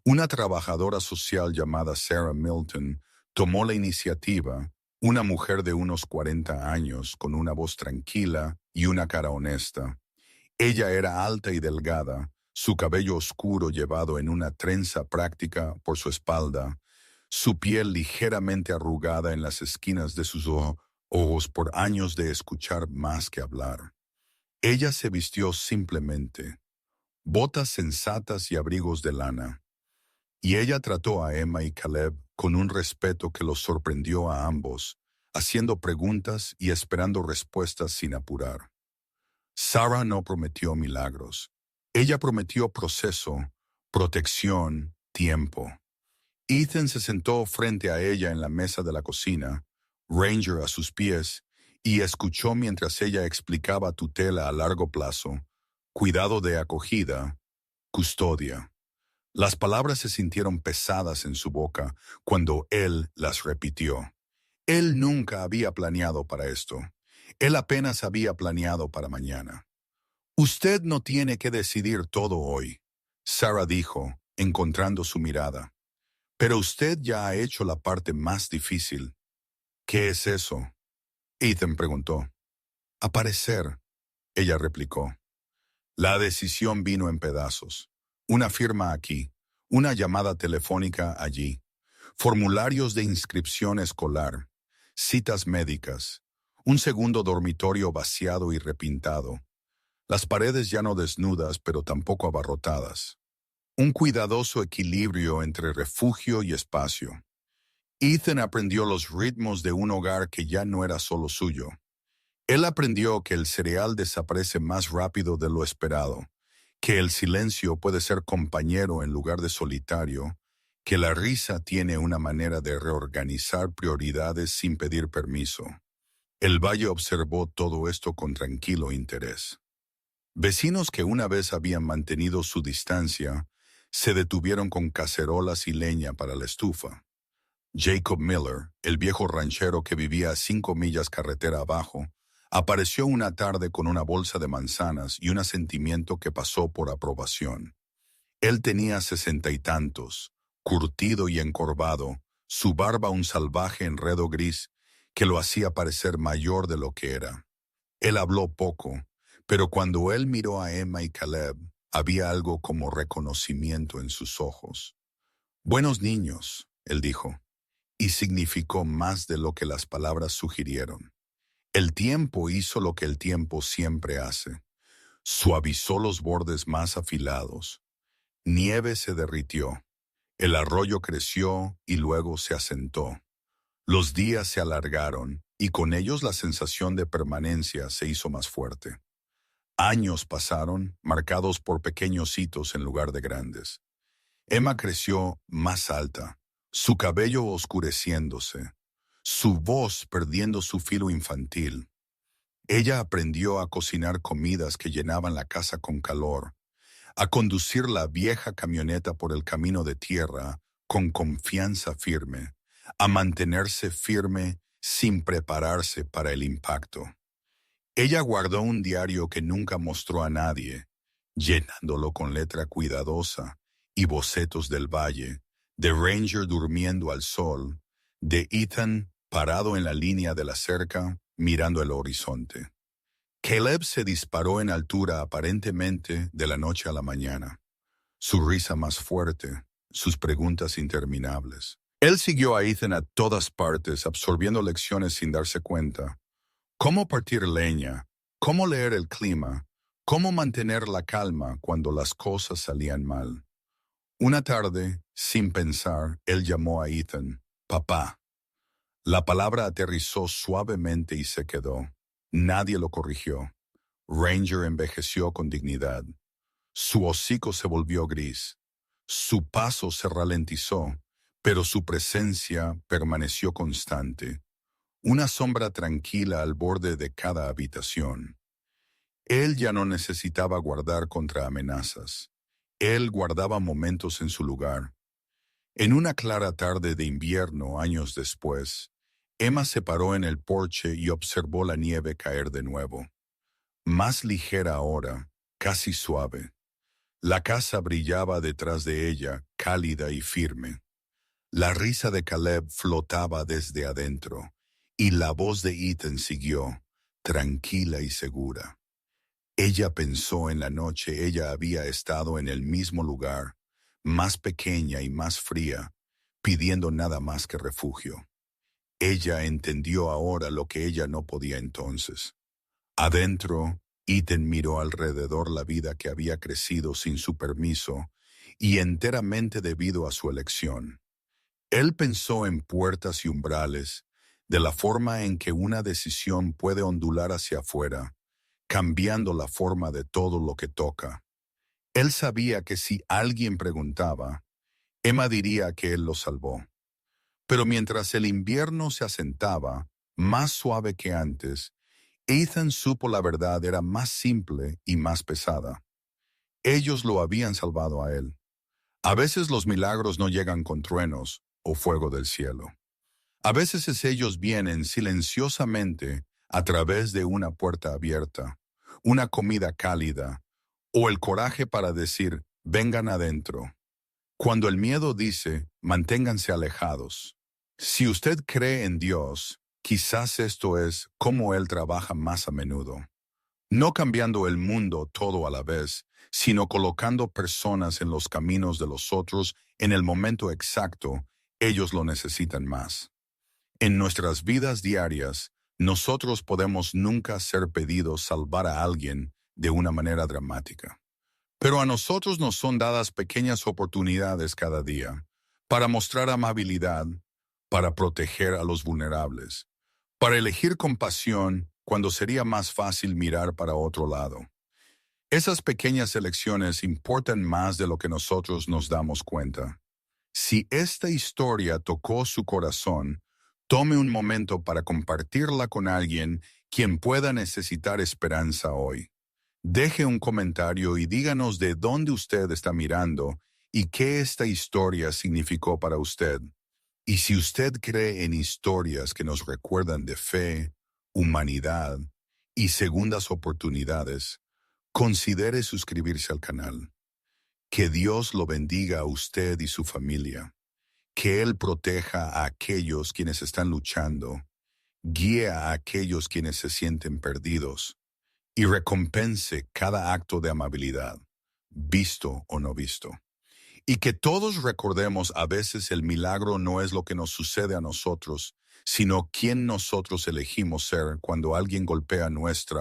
Una trabajadora social llamada Sarah Milton tomó la iniciativa, una mujer de unos 40 años con una voz tranquila y una cara honesta. Ella era alta y delgada, su cabello oscuro llevado en una trenza práctica por su espalda, su piel ligeramente arrugada en las esquinas de sus ojos por años de escuchar más que hablar. Ella se vistió simplemente, botas sensatas y abrigos de lana, y ella trató a Emma y Caleb con un respeto que los sorprendió a ambos, haciendo preguntas y esperando respuestas sin apurar. Sarah no prometió milagros. Ella prometió proceso, protección, tiempo. Ethan se sentó frente a ella en la mesa de la cocina, Ranger a sus pies, y escuchó mientras ella explicaba tutela a largo plazo, cuidado de acogida, custodia. Las palabras se sintieron pesadas en su boca cuando él las repitió. Él nunca había planeado para esto. Él apenas había planeado para mañana. Usted no tiene que decidir todo hoy, Sarah dijo, encontrando su mirada. Pero usted ya ha hecho la parte más difícil. ¿Qué es eso? Ethan preguntó. Aparecer, ella replicó. La decisión vino en pedazos. Una firma aquí, una llamada telefónica allí, formularios de inscripción escolar, citas médicas, un segundo dormitorio vaciado y repintado, las paredes ya no desnudas pero tampoco abarrotadas, un cuidadoso equilibrio entre refugio y espacio. Ethan aprendió los ritmos de un hogar que ya no era solo suyo. Él aprendió que el cereal desaparece más rápido de lo esperado, que el silencio puede ser compañero en lugar de solitario, que la risa tiene una manera de reorganizar prioridades sin pedir permiso. El valle observó todo esto con tranquilo interés. Vecinos que una vez habían mantenido su distancia se detuvieron con cacerolas y leña para la estufa. Jacob Miller, el viejo ranchero que vivía a 5 millas carretera abajo, apareció una tarde con una bolsa de manzanas y un asentimiento que pasó por aprobación. Él tenía 60 y tantos, curtido y encorvado, su barba un salvaje enredo gris que lo hacía parecer mayor de lo que era. Él habló poco, pero cuando él miró a Emma y Caleb, había algo como reconocimiento en sus ojos. Buenos niños, él dijo, y significó más de lo que las palabras sugirieron. El tiempo hizo lo que el tiempo siempre hace. Suavizó los bordes más afilados. Nieve se derritió. El arroyo creció y luego se asentó. Los días se alargaron y con ellos la sensación de permanencia se hizo más fuerte. Años pasaron, marcados por pequeños hitos en lugar de grandes. Emma creció más alta, su cabello oscureciéndose, su voz perdiendo su filo infantil. Ella aprendió a cocinar comidas que llenaban la casa con calor, a conducir la vieja camioneta por el camino de tierra con confianza firme, a mantenerse firme sin prepararse para el impacto. Ella guardó un diario que nunca mostró a nadie, llenándolo con letra cuidadosa y bocetos del valle, de Ranger durmiendo al sol, de Ethan parado en la línea de la cerca, mirando el horizonte. Caleb se disparó en altura aparentemente de la noche a la mañana, su risa más fuerte, sus preguntas interminables. Él siguió a Ethan a todas partes, absorbiendo lecciones sin darse cuenta. Cómo partir leña, cómo leer el clima, cómo mantener la calma cuando las cosas salían mal. Una tarde, sin pensar, él llamó a Ethan, papá. La palabra aterrizó suavemente y se quedó. Nadie lo corrigió. Ranger envejeció con dignidad. Su hocico se volvió gris. Su paso se ralentizó, pero su presencia permaneció constante. Una sombra tranquila al borde de cada habitación. Él ya no necesitaba guardar contra amenazas. Él guardaba momentos en su lugar. En una clara tarde de invierno, años después, Emma se paró en el porche y observó la nieve caer de nuevo. Más ligera ahora, casi suave. La casa brillaba detrás de ella, cálida y firme. La risa de Caleb flotaba desde adentro, y la voz de Ethan siguió, tranquila y segura. Ella pensó en la noche ella había estado en el mismo lugar, más pequeña y más fría, pidiendo nada más que refugio. Ella entendió ahora lo que ella no podía entonces. Adentro, Ethan miró alrededor la vida que había crecido sin su permiso y enteramente debido a su elección. Él pensó en puertas y umbrales, de la forma en que una decisión puede ondular hacia afuera, cambiando la forma de todo lo que toca. Él sabía que si alguien preguntaba, Emma diría que él lo salvó. Pero mientras el invierno se asentaba, más suave que antes, Ethan supo la verdad era más simple y más pesada. Ellos lo habían salvado a él. A veces los milagros no llegan con truenos o fuego del cielo. A veces ellos vienen silenciosamente a través de una puerta abierta, una comida cálida, o el coraje para decir, vengan adentro. Cuando el miedo dice, manténganse alejados. Si usted cree en Dios, quizás esto es cómo Él trabaja más a menudo. No cambiando el mundo todo a la vez, sino colocando personas en los caminos de los otros en el momento exacto, ellos lo necesitan más. En nuestras vidas diarias, nosotros podemos nunca ser pedidos salvar a alguien de una manera dramática. Pero a nosotros nos son dadas pequeñas oportunidades cada día para mostrar amabilidad, para proteger a los vulnerables, para elegir compasión cuando sería más fácil mirar para otro lado. Esas pequeñas elecciones importan más de lo que nosotros nos damos cuenta. Si esta historia tocó su corazón, tome un momento para compartirla con alguien quien pueda necesitar esperanza hoy. Deje un comentario y díganos de dónde usted está mirando y qué esta historia significó para usted. Y si usted cree en historias que nos recuerdan de fe, humanidad y segundas oportunidades, considere suscribirse al canal. Que Dios lo bendiga a usted y su familia. Que Él proteja a aquellos quienes están luchando, guíe a aquellos quienes se sienten perdidos y recompense cada acto de amabilidad, visto o no visto. Y que todos recordemos a veces el milagro no es lo que nos sucede a nosotros, sino quién nosotros elegimos ser cuando alguien golpea nuestra